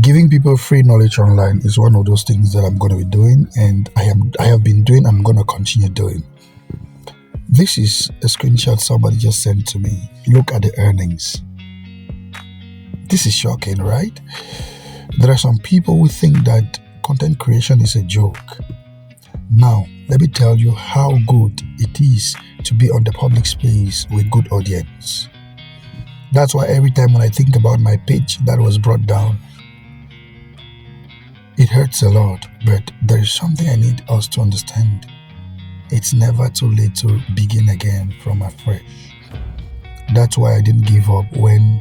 Giving people free knowledge online is one of those things that I'm going to be doing, and I have been doing. I'm going to continue doing. This is a screenshot somebody just sent to me. Look at the earnings. This is shocking, right? There are some people who think that content creation is a joke. Now, let me tell you how good it is to be on the public space with good audience. That's why every time when I think about my page that was brought down, it hurts a lot, but there is something I need us to understand. It's never too late to begin again from afresh. That's why I didn't give up when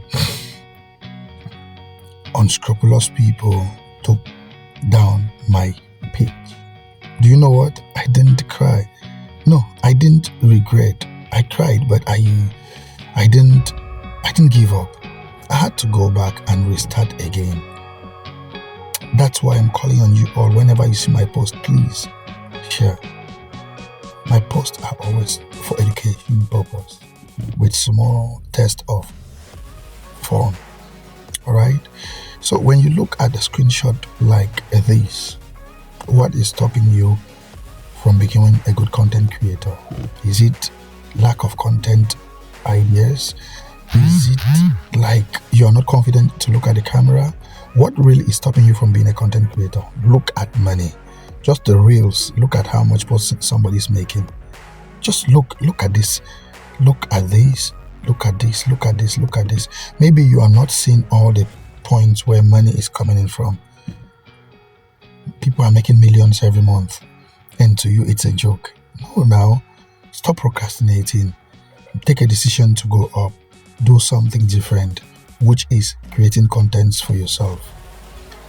unscrupulous people took down my page. Do you know what? I didn't cry. No, I didn't regret. I cried, but I didn't give up. I had to go back and restart again. That's why I'm calling on you all. Whenever you see my post, please share. My posts are always for education purpose with small test of fun. Alright? So when you look at the screenshot like this, what is stopping you from becoming a good content creator? Is it lack of content ideas? Is it like you are not confident to look at the camera? What really is stopping you from being a content creator? Look at money. Just the reels. Look at how much somebody's making. Just look at this. Look at this. Look at this. Look at this. Look at this. Maybe you are not seeing all the points where money is coming in from. People are making millions every month, and to you it's a joke. No, now stop procrastinating. Take a decision to go up. Do something different, which is creating contents for yourself.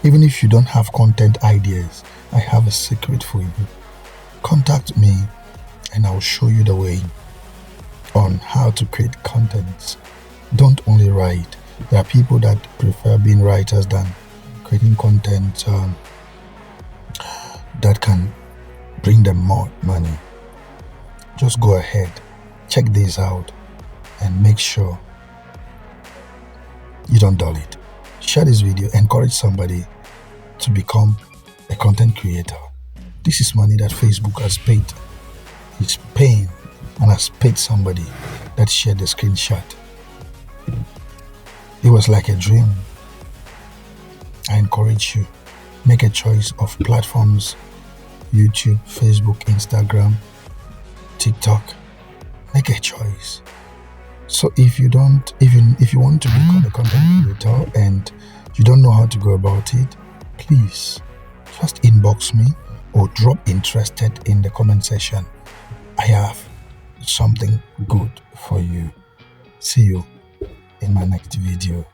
Even if you don't have content ideas, I have a secret for you. Contact me and I'll show you the way on how to create contents. Don't only write. There are people that prefer being writers than creating content that can bring them more money. Just go ahead, check this out, and make sure you don't dull it. Share this video, encourage somebody to become a content creator. This is money that Facebook has paid. It's paying and has paid somebody that shared the screenshot. It was like a dream. I encourage you, make a choice of platforms: YouTube, Facebook, Instagram, TikTok. Make a choice. So if you want to become a content creator and you don't know how to go about it, please just inbox me or drop interested in the comment section. I have something good for you. See you in my next video.